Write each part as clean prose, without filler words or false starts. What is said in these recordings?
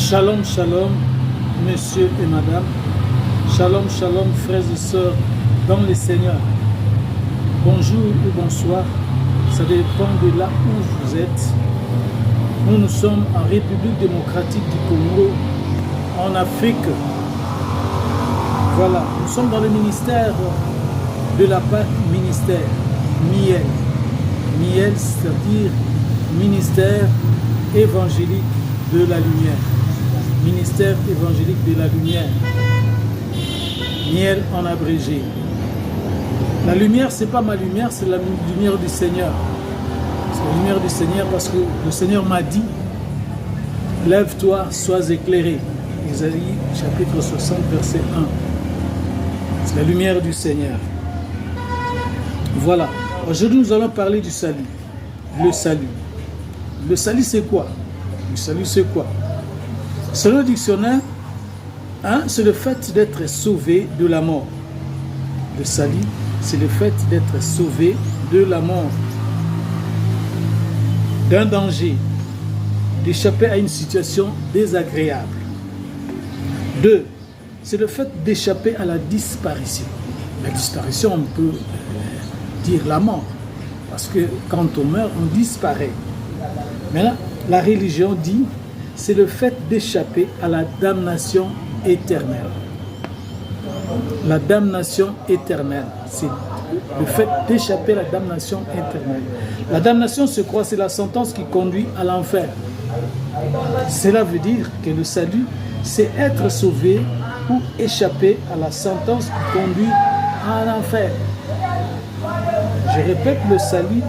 Shalom, shalom, messieurs et madame. Shalom, shalom, frères et sœurs dans le Seigneur. Bonjour ou bonsoir, ça dépend de là où vous êtes. Nous sommes en République démocratique du Congo, en Afrique. Voilà, nous sommes dans le ministère de la Pâque, ministère Miel. Miel, c'est-à-dire ministère évangélique de la lumière. Ministère évangélique de la lumière. Miel en abrégé. La lumière, c'est pas ma lumière, c'est la lumière du Seigneur. C'est la lumière du Seigneur parce que le Seigneur m'a dit, lève-toi, sois éclairé. Isaïe chapitre 60, verset 1. C'est la lumière du Seigneur. Voilà. Aujourd'hui, nous allons parler du salut. Le salut. Le salut, c'est quoi? Le salut, c'est quoi? Selon le dictionnaire, c'est le fait d'être sauvé de la mort. Le salut, c'est le fait d'être sauvé de la mort, d'un danger, d'échapper à une situation désagréable. 2, c'est le fait d'échapper à la disparition. La disparition, on peut dire la mort, parce que quand on meurt, on disparaît. Mais là, la religion dit, c'est le fait d'échapper à la damnation éternelle. La damnation éternelle, c'est le fait d'échapper à la damnation éternelle. La damnation, c'est quoi? C'est la sentence qui conduit à l'enfer. Cela veut dire que le salut, c'est être sauvé ou échapper à la sentence qui conduit à l'enfer. Je répète, le salut,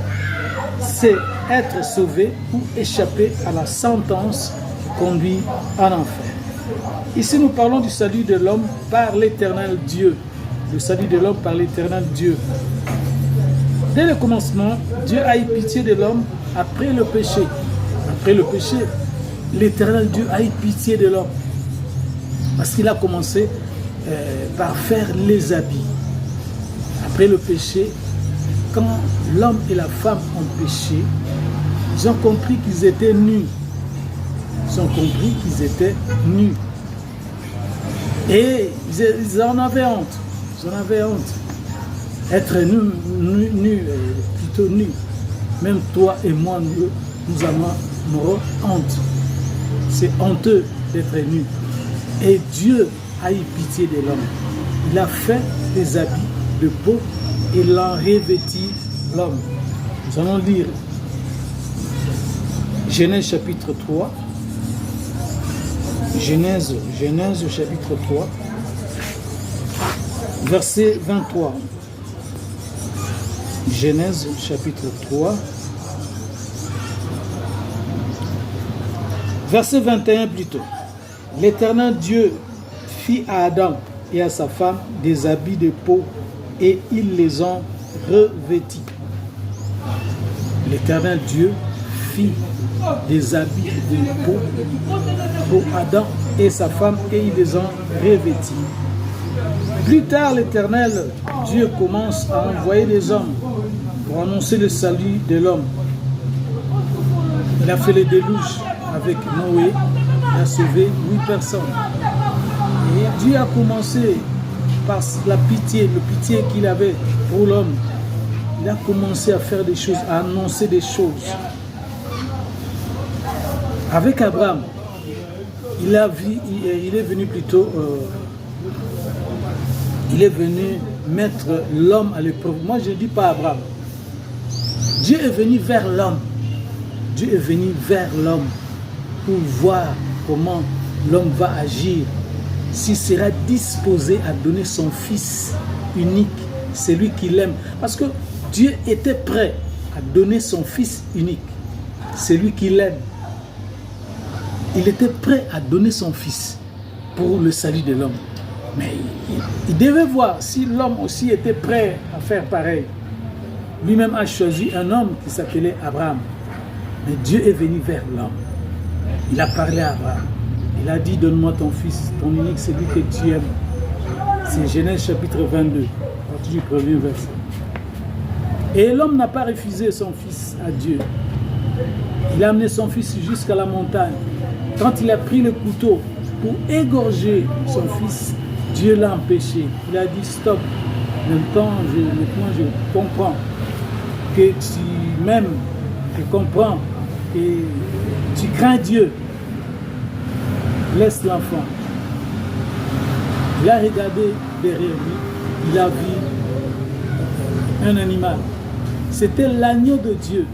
c'est être sauvé ou échapper à la sentence qui conduit à l'enfer. Ici, nous parlons du salut de l'homme par l'éternel Dieu. Le salut de l'homme par l'éternel Dieu. Dès le commencement, Dieu a eu pitié de l'homme après le péché. Après le péché, l'éternel Dieu a eu pitié de l'homme. Parce qu'il a commencé par faire les habits. Après le péché, quand l'homme et la femme ont péché, ils ont compris qu'ils étaient nus. Ils ont compris qu'ils étaient nus. Et ils en avaient honte. Ils en avaient honte. Être nu, plutôt nu. Même toi et moi, nous avons honte. C'est honteux d'être nu. Et Dieu a eu pitié de l'homme. Il a fait des habits de peau et l'a revêti l'homme. Nous allons lire Genèse chapitre 3. Genèse chapitre 3, verset 23. Genèse chapitre 3, verset 21 plutôt. L'Éternel Dieu fit à Adam et à sa femme des habits de peau et ils les ont revêtis. L'Éternel Dieu fit des habits de peau pour Adam et sa femme et ils les ont revêtis. Plus tard, l'Éternel Dieu commence à envoyer des hommes pour annoncer le salut de l'homme. Il a fait les déluges avec Noé, il a sauvé 8 personnes. Et Dieu a commencé par la pitié, le pitié qu'il avait pour l'homme. Il a commencé à faire des choses, à annoncer des choses. Avec Abraham, il est venu plutôt, il est venu mettre l'homme à l'épreuve. Moi, je ne dis pas Abraham. Dieu est venu vers l'homme. Dieu est venu vers l'homme pour voir comment l'homme va agir, s'il sera disposé à donner son fils unique, celui qu'il aime. Parce que Dieu était prêt à donner son fils unique, celui qu'il aime. Il était prêt à donner son fils pour le salut de l'homme. Mais il devait voir si l'homme aussi était prêt à faire pareil. Lui-même a choisi un homme qui s'appelait Abraham. Mais Dieu est venu vers l'homme. Il a parlé à Abraham. Il a dit, donne-moi ton fils, ton unique, celui que tu aimes. C'est Genèse chapitre 22, à partir du premier verset. Et l'homme n'a pas refusé son fils à Dieu. Il a amené son fils jusqu'à la montagne. Quand il a pris le couteau pour égorger son fils, Dieu l'a empêché. Il a dit stop. Maintenant, je comprends que tu m'aimes, je comprends que tu crains Dieu. Laisse l'enfant. Il a regardé derrière lui, il a vu un animal. C'était l'agneau de Dieu.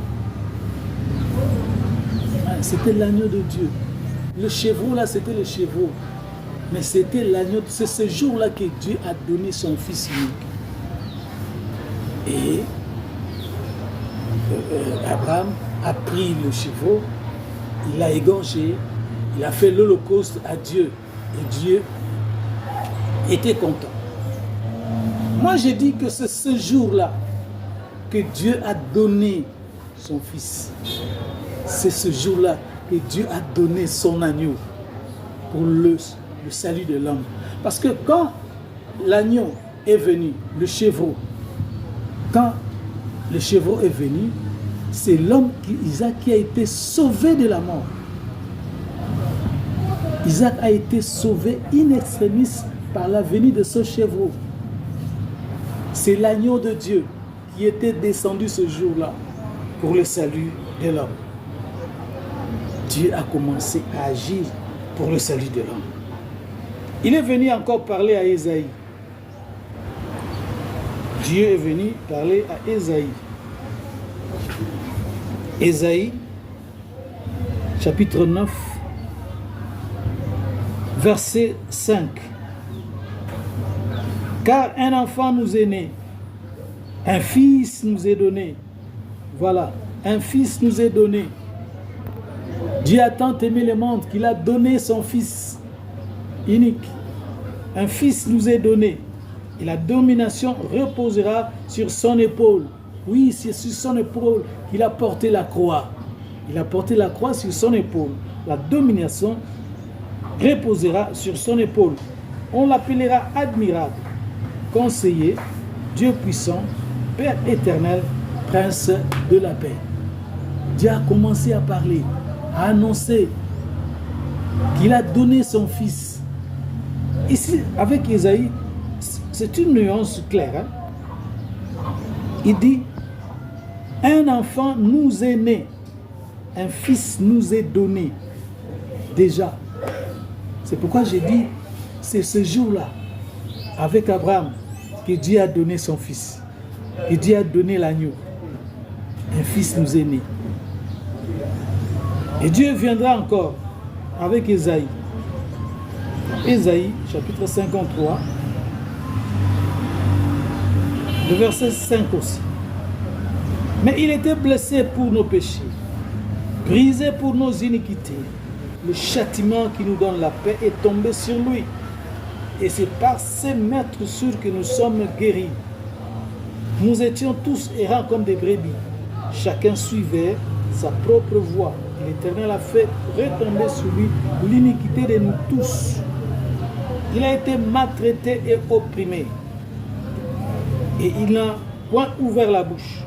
C'était l'agneau de Dieu. Le chevreau là, c'était le chevreau. Mais c'était l'agneau. C'est ce jour-là que Dieu a donné son fils unique. Et Abraham a pris le chevreau, il l'a égorgé, il a fait l'holocauste à Dieu. Et Dieu était content. Moi, je dis que c'est ce jour-là que Dieu a donné son fils. C'est ce jour-là que Dieu a donné son agneau pour le salut de l'homme. Parce que quand l'agneau est venu, le chevreau, quand le chevreau est venu, c'est l'homme Isaac qui a été sauvé de la mort. Isaac a été sauvé in extremis par la venue de ce chevreau. C'est l'agneau de Dieu qui était descendu ce jour-là pour le salut de l'homme. Dieu a commencé à agir pour le salut de l'homme. Il est venu encore parler à Ésaïe. Dieu est venu parler à Ésaïe. Ésaïe, chapitre 9, verset 5. Car un enfant nous est né, un fils nous est donné. Voilà, un fils nous est donné. Dieu a tant aimé le monde qu'il a donné son fils unique. Un fils nous est donné. Et la domination reposera sur son épaule. Oui, c'est sur son épaule qu'il a porté la croix. Il a porté la croix sur son épaule. La domination reposera sur son épaule. On l'appellera admirable, conseiller, Dieu puissant, Père éternel, prince de la paix. Dieu a commencé à parler, à annoncer qu'il a donné son fils. Ici, avec Ésaïe, c'est une nuance claire. Il dit, un enfant nous est né, un fils nous est donné. Déjà. C'est pourquoi j'ai dit, c'est ce jour-là, avec Abraham, que Dieu a donné son fils. Que Dieu a donné l'agneau. Un fils nous est né. Et Dieu viendra encore avec Ésaïe. Ésaïe, chapitre 53, le verset 5 aussi. Mais il était blessé pour nos péchés, brisé pour nos iniquités. Le châtiment qui nous donne la paix est tombé sur lui. Et c'est par ses maîtres sûrs que nous sommes guéris. Nous étions tous errants comme des brebis. Chacun suivait sa propre voie. L'Éternel a fait retomber sur lui l'iniquité de nous tous. Il a été maltraité et opprimé. Et il n'a point ouvert la bouche.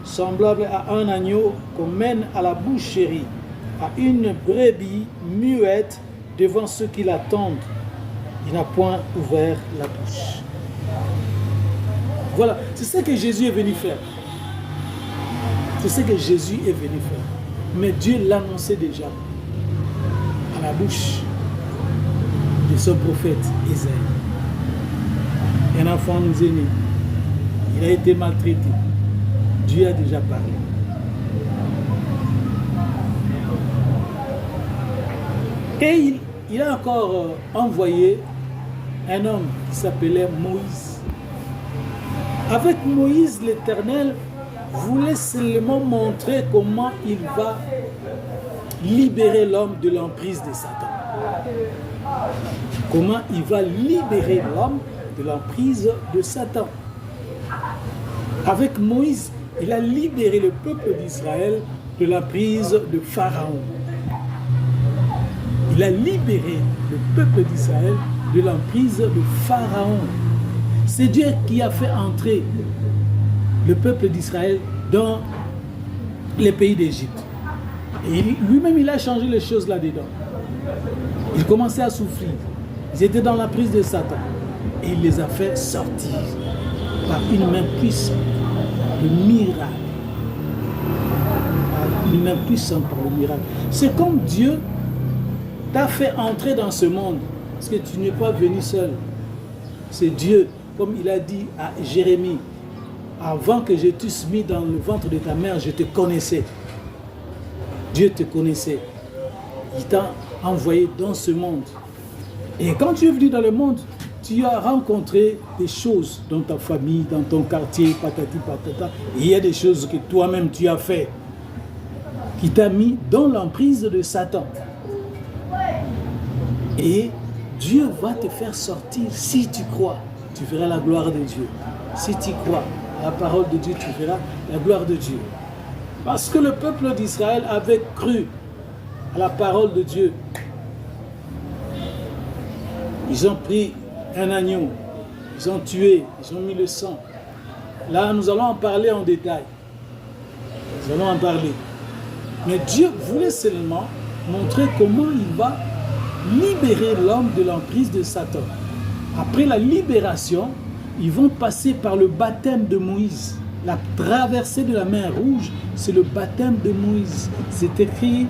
Semblable à un agneau qu'on mène à la boucherie, à une brebis muette devant ceux qui l'attendent. Il n'a point ouvert la bouche. Voilà, c'est ce que Jésus est venu faire. C'est ce que Jésus est venu faire. Mais Dieu l'annonçait déjà à la bouche de son prophète Ésaïe. Un enfant nous est né. Il a été maltraité. Dieu a déjà parlé. Et il a encore envoyé un homme qui s'appelait Moïse. Avec Moïse, l'Éternel voulait seulement montrer comment il va libérer l'homme de l'emprise de Satan. Comment il va libérer l'homme de l'emprise de Satan. Avec Moïse, il a libéré le peuple d'Israël de l'emprise de Pharaon. Il a libéré le peuple d'Israël de l'emprise de Pharaon. C'est Dieu qui a fait entrer le peuple d'Israël dans les pays d'Égypte. Et lui-même, il a changé les choses là-dedans. Ils commençaient à souffrir. Ils étaient dans la prise de Satan. Et il les a fait sortir par une main puissante, le miracle. Par une main puissante par le miracle. C'est comme Dieu t'a fait entrer dans ce monde. Parce que tu n'es pas venu seul. C'est Dieu, comme il a dit à Jérémie, avant que je t'eusse mis dans le ventre de ta mère, je te connaissais. Dieu te connaissait. Il t'a envoyé dans ce monde. Et quand tu es venu dans le monde, tu as rencontré des choses dans ta famille, dans ton quartier, patati patata. Et il y a des choses que toi-même tu as fait, qui t'a mis dans l'emprise de Satan. Et Dieu va te faire sortir si tu crois. Tu verras la gloire de Dieu. Si tu crois à la parole de Dieu, tu verras la gloire de Dieu. Parce que le peuple d'Israël avait cru à la parole de Dieu. Ils ont pris un agneau, ils ont tué, ils ont mis le sang. Là, nous allons en parler en détail. Nous allons en parler. Mais Dieu voulait seulement montrer comment il va libérer l'homme de l'emprise de Satan. Après la libération, ils vont passer par le baptême de Moïse. La traversée de la mer Rouge, c'est le baptême de Moïse. C'est écrit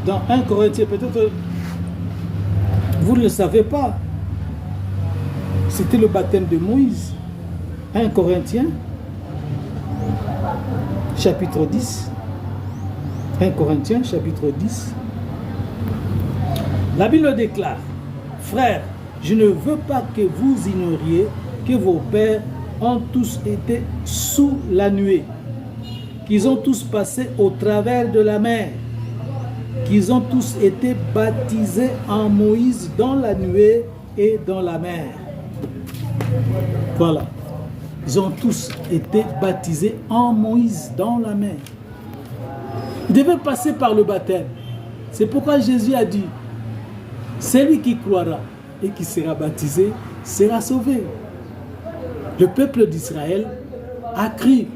dans 1 Corinthiens. Peut-être vous ne le savez pas. C'était le baptême de Moïse. 1 Corinthiens, chapitre 10. 1 Corinthiens, chapitre 10. La Bible déclare, « Frères, je ne veux pas que vous ignoriez que vos pères ont tous été sous la nuée, qu'ils ont tous passé au travers de la mer, qu'ils ont tous été baptisés en Moïse dans la nuée et dans la mer. » Voilà. Ils ont tous été baptisés en Moïse dans la mer. Ils devaient passer par le baptême. C'est pourquoi Jésus a dit, celui qui croira et qui sera baptisé sera sauvé. Le peuple d'Israël a cru.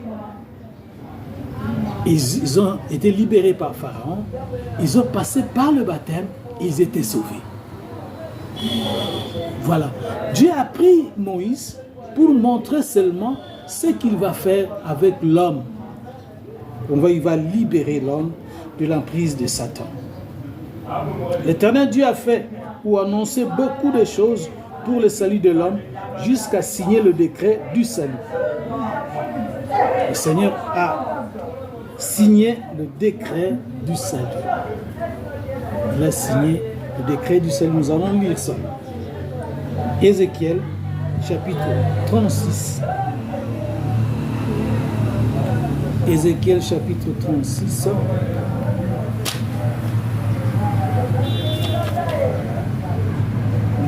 Ils ont été libérés par Pharaon. Ils ont passé par le baptême et ils étaient sauvés. Voilà. Dieu a pris Moïse pour montrer seulement ce qu'il va faire avec l'homme. Il va libérer l'homme de l'emprise de Satan. L'Éternel Dieu a fait ou annoncé beaucoup de choses pour le salut de l'homme jusqu'à signer le décret du salut. Le Seigneur a signé le décret du salut. Il a signé le décret du salut. Nous allons lire ça. Ézéchiel, chapitre 36. Ézéchiel, chapitre 36.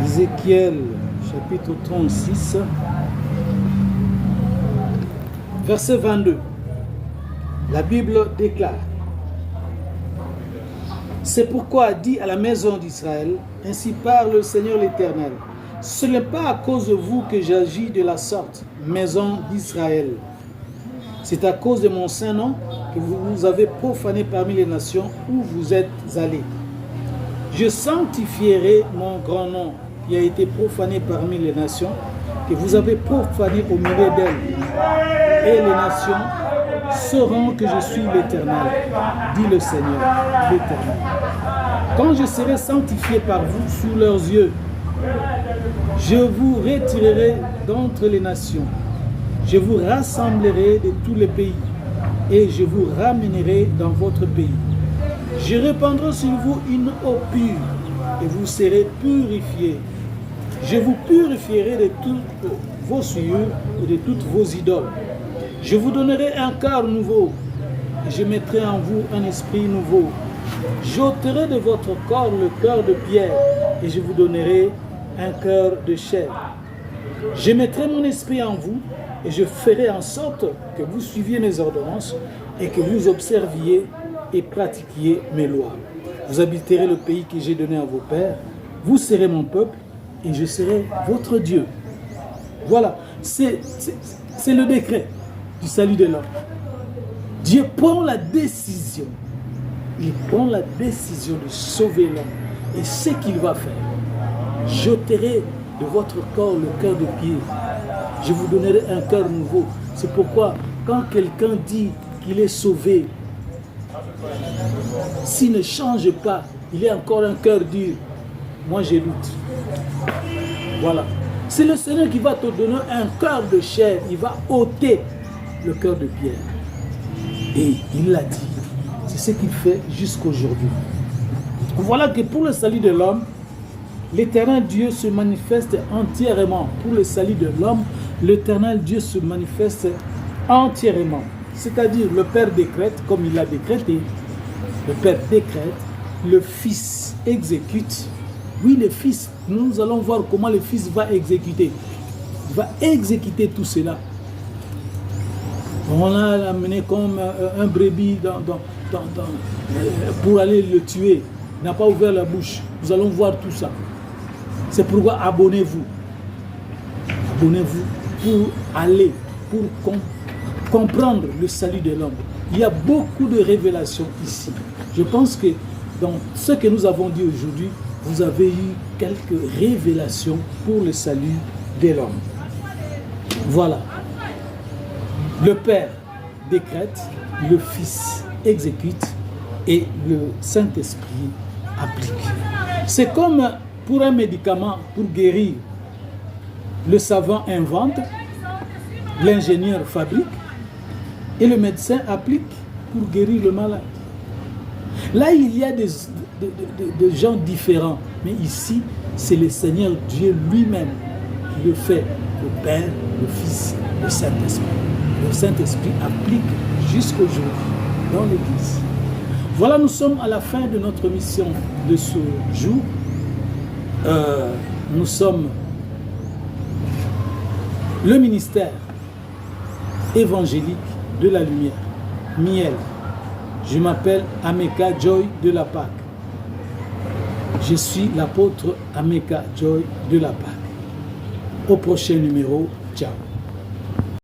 Ézéchiel, chapitre 36, verset 22. La Bible déclare, « C'est pourquoi dit à la maison d'Israël, ainsi parle le Seigneur l'Éternel, ce n'est pas à cause de vous que j'agis de la sorte, maison d'Israël. C'est à cause de mon saint nom que vous avez profané parmi les nations où vous êtes allés. Je sanctifierai mon grand nom qui a été profané parmi les nations, que vous avez profané au milieu d'elles. Et les nations sauront que je suis l'Éternel, dit le Seigneur, l'Éternel. Quand je serai sanctifié par vous sous leurs yeux, je vous retirerai d'entre les nations. Je vous rassemblerai de tous les pays et je vous ramènerai dans votre pays. Je répandrai sur vous une eau pure et vous serez purifiés. Je vous purifierai de toutes vos souillures et de toutes vos idoles. Je vous donnerai un cœur nouveau et je mettrai en vous un esprit nouveau. J'ôterai de votre corps le cœur de pierre et je vous donnerai un cœur de chair. Je mettrai mon esprit en vous et je ferai en sorte que vous suiviez mes ordonnances et que vous observiez et pratiquiez mes lois. Vous habiterez le pays que j'ai donné à vos pères. Vous serez mon peuple et je serai votre Dieu. Voilà, c'est le décret du salut de l'homme. Dieu prend la décision. Il prend la décision de sauver l'homme. Et ce qu'il va faire, j'ôterai de votre corps le cœur de pierre. Je vous donnerai un cœur nouveau. C'est pourquoi, quand quelqu'un dit qu'il est sauvé, s'il ne change pas, il a encore un cœur dur. Moi, j'ai doute. Voilà. C'est le Seigneur qui va te donner un cœur de chair. Il va ôter le cœur de pierre. Et il l'a dit. C'est ce qu'il fait jusqu'aujourd'hui. Voilà que pour le salut de l'homme, l'Éternel Dieu se manifeste entièrement. Pour le salut de l'homme, l'Éternel Dieu se manifeste entièrement. C'est-à-dire, le Père décrète comme il l'a décrété. Le Père décrète, le Fils exécute. Oui, le Fils, nous allons voir comment le Fils va exécuter. Il va exécuter tout cela. On l'a amené comme un brebis pour aller le tuer. Il n'a pas ouvert la bouche. Nous allons voir tout ça. C'est pourquoi abonnez-vous. Abonnez-vous pour aller, pour comprendre le salut de l'homme. Il y a beaucoup de révélations ici. Je pense que dans ce que nous avons dit aujourd'hui, vous avez eu quelques révélations pour le salut de l'homme. Voilà. Le Père décrète, le Fils exécute et le Saint-Esprit applique. C'est comme pour un médicament, pour guérir, le savant invente, l'ingénieur fabrique et le médecin applique pour guérir le malade. Là, il y a des gens différents, mais ici, c'est le Seigneur Dieu lui-même qui le fait, le Père, le Fils, le Saint-Esprit. Le Saint-Esprit applique jusqu'aujourd'hui dans l'Église. Voilà, nous sommes à la fin de notre mission de ce jour. Nous sommes le ministère évangélique de la lumière, Miel. Je m'appelle Ameka Joy de la Pâque. Je suis l'apôtre Ameka Joy de la Pâque. Au prochain numéro, ciao.